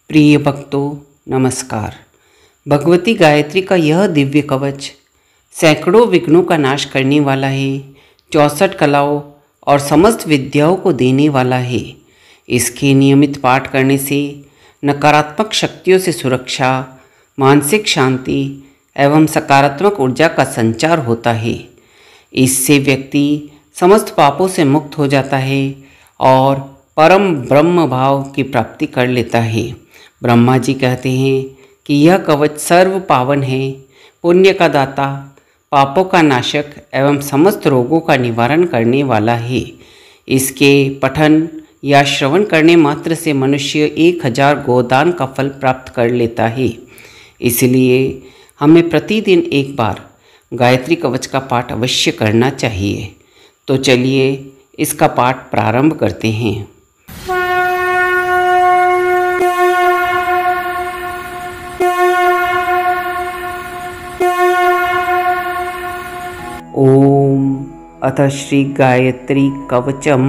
प्रिय भक्तों नमस्कार। भगवती गायत्री का यह दिव्य कवच सैकड़ों विघ्नों का नाश करने वाला है, 64 कलाओं और समस्त विद्याओं को देने वाला है। इसके नियमित पाठ करने से नकारात्मक शक्तियों से सुरक्षा, मानसिक शांति एवं सकारात्मक ऊर्जा का संचार होता है। इससे व्यक्ति समस्त पापों से मुक्त हो जाता है और परम ब्रह्म भाव की प्राप्ति कर लेता है। ब्रह्मा जी कहते हैं कि यह कवच सर्व पावन है, पुण्य का दाता, पापों का नाशक एवं समस्त रोगों का निवारण करने वाला है। इसके पठन या श्रवण करने मात्र से मनुष्य 1000 गोदान का फल प्राप्त कर लेता है। इसलिए हमें प्रतिदिन एक बार गायत्री कवच का पाठ अवश्य करना चाहिए। तो चलिए इसका पाठ प्रारंभ करते हैं। ओम अथ श्री गायत्री कवचम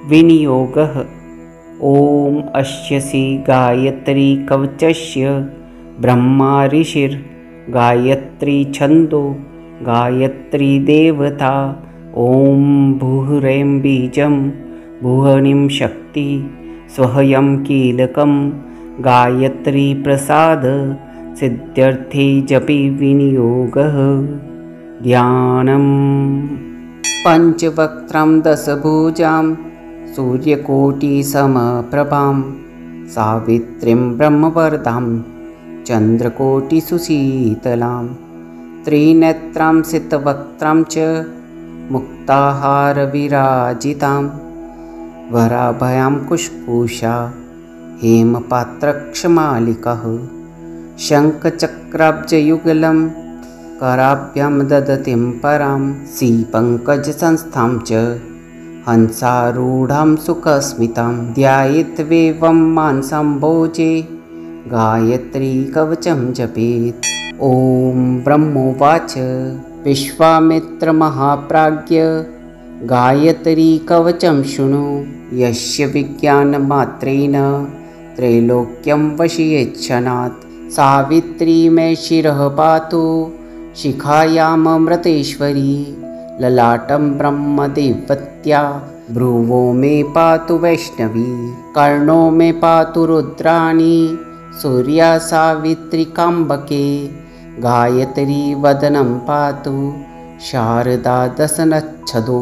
विनियोगः। ओम अस्य श्री गायत्री कवचस्य ब्रह्मा ऋषिर् गायत्री छंदो गायत्री देवता। ओम भूरें बीजं भुवनिं शक्ति स्वयं कीलकं गायत्री प्रसाद सिद्ध्यर्थे जपि विनियोगः। ध्यानम् पंचवक्त्रं दशभुजां सूर्यकोटिसमप्रभां सावित्रीं ब्रह्मवरदां चन्द्रकोटिसुशीतलां त्रिनेत्रां सितवक्त्रां च मुक्ताहारविराजितां वराभयां कुशपूषा हेमपात्रक्षमालिकः शङ्खचक्राब्जयुगलं कराभ्यां ददतीं परां श्रीपङ्कजसंस्थां च हंसारूढां सुखस्मितां ध्यायेत्वेवं मानसम्भोजे गायत्री कवचं जपेत्। ॐ ब्रह्मोवाच विश्वामित्र महाप्राज्ञ गायत्री कवचं शृणु यस्य विज्ञानमात्रेण त्रैलोक्यं वशीयेच्छनात्। सावित्री मे शिरः पातु शिखायाममृतेश्वरी ललाटं ब्रह्मदेवत्या भ्रुवो मे पातु वैष्णवी कर्णो मे पातु रुद्राणी सूर्या सावित्रिकाम्बके गायत्री वदनं पातु शारदा दशनच्छदो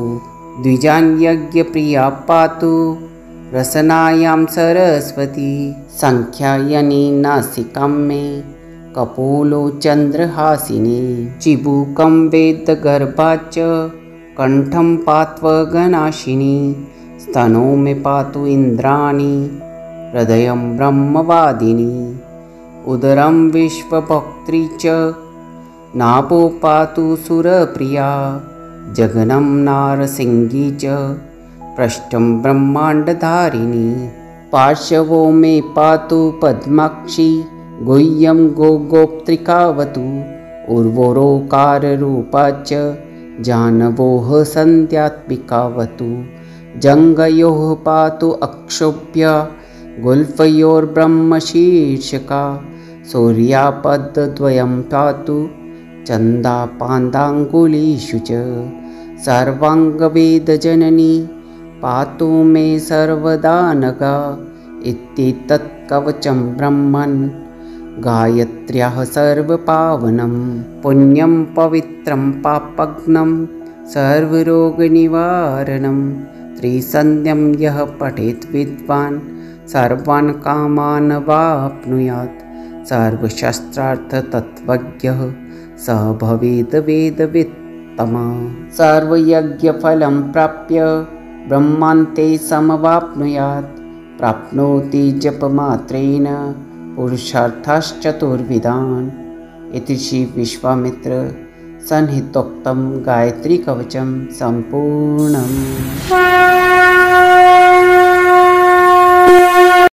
द्विजान्यज्ञप्रिया पातु रसनायां सरस्वती संख्यायनी नासिकां मे कपोलो चंद्रहासिनी चिबुकं वेदगर्भा च कंठं पात्वगनाशिनी स्तनो मे पातु इंद्राणी हृदयं ब्रह्मवादिनी उदरं विश्वभोक्त्री च नाभो पातु सुरप्रिया जघनं नारसिंही च पृष्ठं ब्रह्माण्डधारिणी पार्श्वो मे पातु पद्माक्षी गुह्यं गोगोप्त्रिकावतु उर्वरोकाररूपा च जानवोः सन्ध्यात्मिकावतु जङ्घयोः पातु अक्षोभ्य गुल्फयोर्ब्रह्मशीर्षका सूर्यापदद्वयं पातु चन्दापादाङ्गुलीषु च सर्वाङ्गवेदजननी पातु मे सर्वदा नगा इत्येतत् कवचं ब्रह्मन् गायत्र्याः सर्वपावनं पुण्यं पवित्रं पापघ्नं सर्वरोगनिवारणं त्रिसन्ध्यं यः पठेत् विद्वान् सर्वान् कामान् वाप्नुयात् सर्वशास्त्रार्थतत्त्वज्ञः स भवेत् वेदवित्तमः सर्वयज्ञफलं प्राप्य ब्रह्मान्ते समवाप्नुयात् प्राप्नोति जपमात्रेण पुरुषार्थाश्चतुर्विधान्। इति श्री विश्वामित्र संहितोक्तं गायत्री कवचं सम्पूर्णम्।